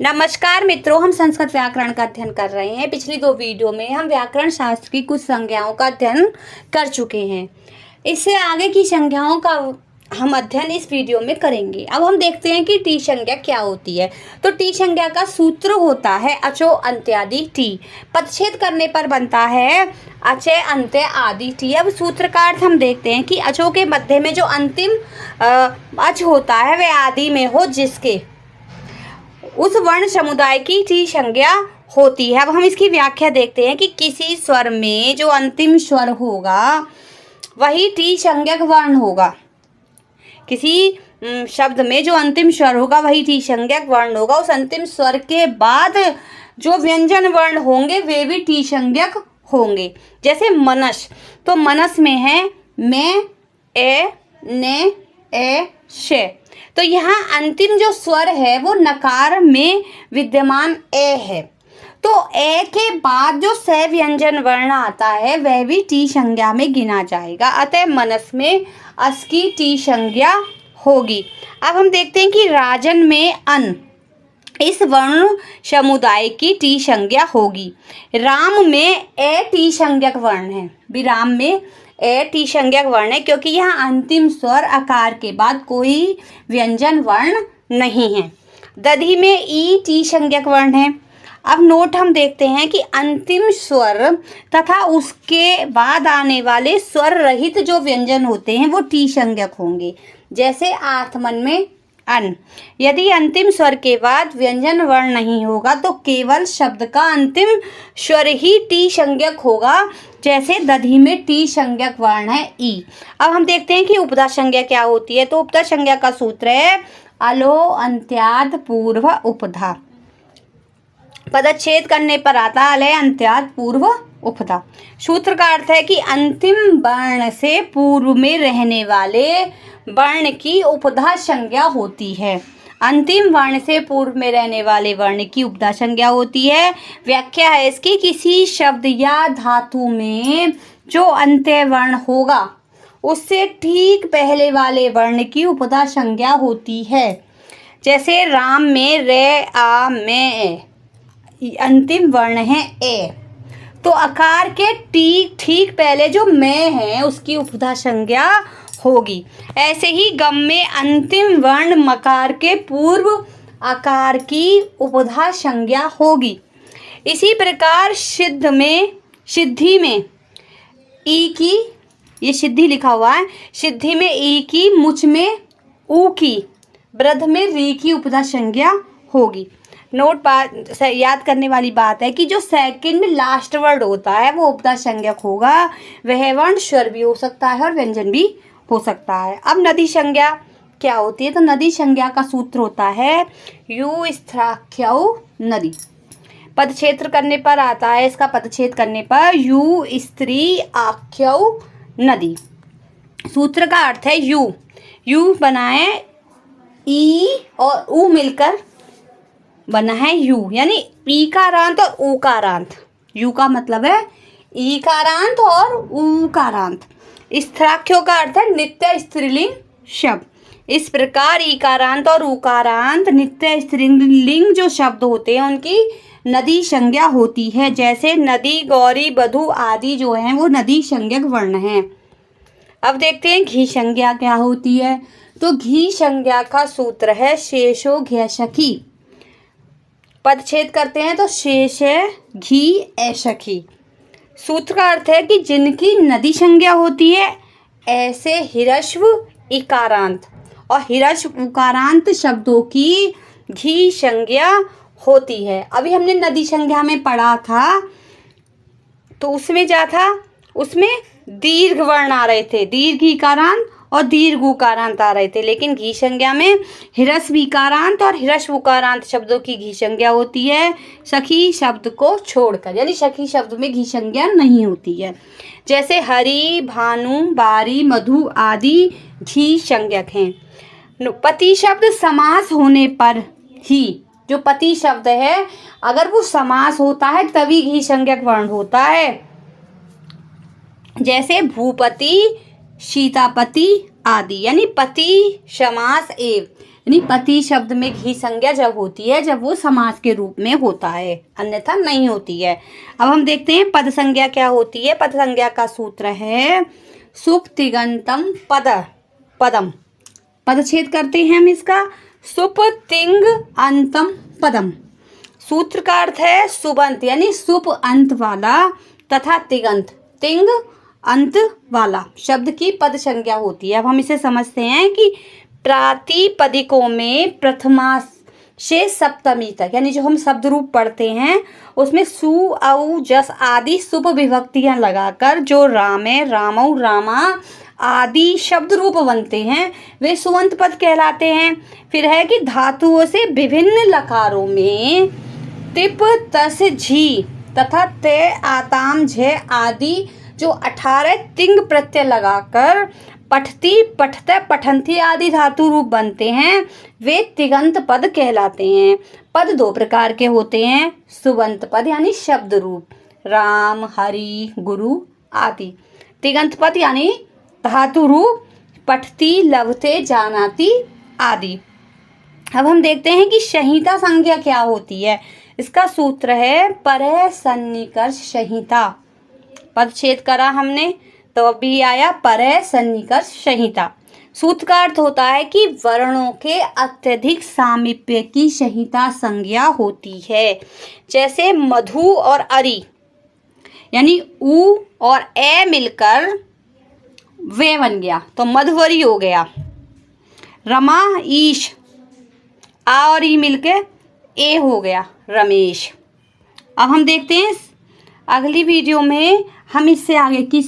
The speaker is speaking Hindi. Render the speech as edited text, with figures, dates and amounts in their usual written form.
नमस्कार मित्रों, हम संस्कृत व्याकरण का अध्ययन कर रहे हैं। पिछली 2 वीडियो में हम व्याकरण शास्त्र की कुछ संज्ञाओं का अध्ययन कर चुके हैं। इससे आगे की संज्ञाओं का हम अध्ययन इस वीडियो में करेंगे। अब हम देखते हैं कि टी संज्ञा क्या होती है। तो टी संज्ञा का सूत्र होता है अचो अंत्यादि टी। पदच्छेद करने पर बनता है अचय अंत्य आदि टी। अब सूत्र का अर्थ हम देखते हैं कि अचो के मध्य में जो अंतिम अच होता है वह आदि में हो, जिसके उस वर्ण समुदाय की टी संज्ञा होती है। अब हम इसकी व्याख्या देखते हैं कि किसी स्वर में जो अंतिम स्वर होगा वही टी संज्ञक वर्ण होगा। किसी शब्द में जो अंतिम स्वर होगा वही टी संज्ञक वर्ण होगा। उस अंतिम स्वर के बाद जो व्यंजन वर्ण होंगे वे भी टी संज्ञक होंगे। जैसे मनस, तो मनस में है मैं, ए, ने, ए, शे। तो यहाँ अंतिम जो स्वर है वो नकार में विद्यमान ए है। तो ए के बाद जो स व्यंजन वर्ण आता है वह भी टी संज्ञा में गिना जाएगा। अतः मनस में अस की टी संज्ञा होगी। अब हम देखते हैं कि राजन में अन, इस वर्ण समुदाय की टी संज्ञा होगी। राम में ए टी संज्ञक वर्ण है। विराम में ए टी संज्ञक वर्ण है क्योंकि यहाँ अंतिम स्वर आकार के बाद कोई व्यंजन वर्ण नहीं है। दधि में ई टी संज्ञक वर्ण है। अब नोट हम देखते हैं कि अंतिम स्वर तथा उसके बाद आने वाले स्वर रहित जो व्यंजन होते हैं वो टी संज्ञक होंगे। जैसे आत्मन में अन, यदि अंतिम स्वर के बाद व्यंजन वर्ण नहीं होगा तो केवल शब्द का अंतिम स्वर ही टी संज्ञक होगा। जैसे दधि में टी संज्ञक वर्ण है ई। अब हम देखते हैं कि उपधा संज्ञा क्या होती है। तो उपधा संज्ञा का सूत्र है अलो अंत्याद पूर्व उपधा। पदच्छेद करने पर आता अलय अंत्याद पूर्व उपधा। सूत्र का अर्थ है कि अंतिम वर्ण से पूर्व में रहने वाले वर्ण की उपधा संज्ञा होती है। अंतिम वर्ण से पूर्व में रहने वाले वर्ण की उपधा संज्ञा होती है। व्याख्या है इसकी, किसी शब्द या धातु में जो अंत्य वर्ण होगा उससे ठीक पहले वाले वर्ण की उपधा संज्ञा होती है। जैसे राम में रे, आ, में ए, अंतिम वर्ण है ए, तो आकार के ठीक पहले जो में है उसकी उपधा संज्ञा होगी। ऐसे ही गम में अंतिम वर्ण मकार के पूर्व आकार की उपधा संज्ञा होगी। इसी प्रकार सिद्धि में ई की, ये सिद्धि लिखा हुआ है, सिद्धि में ई की, मुच में ऊ की, वृद्ध में री की उपधा संज्ञा होगी। नोट याद करने वाली बात है कि जो सेकंड लास्ट वर्ड होता है वो उपधा संज्ञक होगा। वह वर्ण स्वर भी हो सकता है और व्यंजन भी हो सकता है। अब नदी संज्ञा क्या होती है। तो नदी संज्ञा का सूत्र होता है यू स्त्राख्यौ नदी। पदच्छेद करने पर आता है, इसका पदच्छेद करने पर यू स्त्री आख्यौ नदी। सूत्र का अर्थ है यू बना है ई और ऊ मिलकर बना है यू, यानी ईकारांत और ऊकारांत। यू का मतलब है ईकारांत और ऊकारांत। स्त्राख्यो का अर्थ है नित्य स्त्रीलिंग शब्द। इस प्रकार ईकारांत और ऊकारांत नित्य स्त्रीलिंग जो शब्द होते हैं उनकी नदी संज्ञा होती है। जैसे नदी, गौरी, बधू आदि जो हैं वो नदी संज्ञक वर्ण हैं। अब देखते हैं घी संज्ञा क्या होती है। तो घी संज्ञा का सूत्र है शेषो घ्यसखी। पदच्छेद करते हैं तो शेष है घी ऐसखी। सूत्र का अर्थ है कि जिनकी नदी संज्ञा होती है ऐसे हिरस्व इकारांत और हिरस्व उकारांत शब्दों की घी संज्ञा होती है। अभी हमने नदी संज्ञा में पढ़ा था तो उसमें दीर्घ वर्ण आ रहे थे, दीर्घ इकारांत और दीर्घ उकारांत आ रहे थे। लेकिन घी संज्ञा में हिरस्व इकारांत और हिरस्व उकारांत शब्दों की घी संज्ञा होती है, सखी शब्द को छोड़कर, यानी सखी शब्द में घी संज्ञा नहीं होती है। जैसे हरि, भानु, बारी, मधु आदि घी संज्ञक हैं। पति शब्द समास होने पर ही, जो पति शब्द है अगर वो समास होता है तभी घी संज्ञक वर्ण होता है। जैसे भूपति, सीतापति आदि, यानी पति समास एव यानी पति शब्द में घी संज्ञा जब होती है जब वो समास के रूप में होता है, अन्यथा नहीं होती है। अब हम देखते हैं पद संज्ञा क्या होती है। पद संज्ञा का सूत्र है सुप तिङंतम पद पदम। पदच्छेद करते हैं हम इसका। सुप तिंग अंतम पदम। सूत्र का अर्थ है सुबंत यानी सुप अंत वाला तथा तिङंत तिंग अंत वाला शब्द की पद संज्ञा होती है। अब हम इसे समझते हैं कि प्रातिपदिकों में प्रथमा से सप्तमी तक यानी जो हम शब्द रूप पढ़ते हैं उसमें सु औ जस आदि शुभ विभक्तियां लगाकर जो रामे रामौ रामा आदि शब्द रूप बनते हैं वे सुबंत पद कहलाते हैं। फिर है कि धातुओं से विभिन्न लकारों में तिप तस झी तथा ते आताम झे आदि जो 18 तिंग प्रत्यय लगाकर पठती पठते पठंती आदि धातु रूप बनते हैं वे तिङंत पद कहलाते हैं। पद दो प्रकार के होते हैं, सुबंत पद यानी शब्द रूप राम हरि गुरु आदि, तिङंत पद यानी धातु रूप पठती लभते जानाति आदि। अब हम देखते हैं कि संहिता संज्ञा क्या होती है। इसका सूत्र है परः सन्निकर्ष संहिता। पदच्छेद करा हमने तो अभी आया परः सन्निकर्ष संहिता। सूत्र का अर्थ होता है कि वर्णों के अत्यधिक सामीप्य की संहिता संज्ञा होती है। जैसे मधु और अरि यानी उ और ए मिलकर वे बन गया तो मधुवरी हो गया। रमा ईश आ और ई मिलके ए हो गया रमेश। अब हम देखते हैं अगली वीडियो में हम इससे आगे की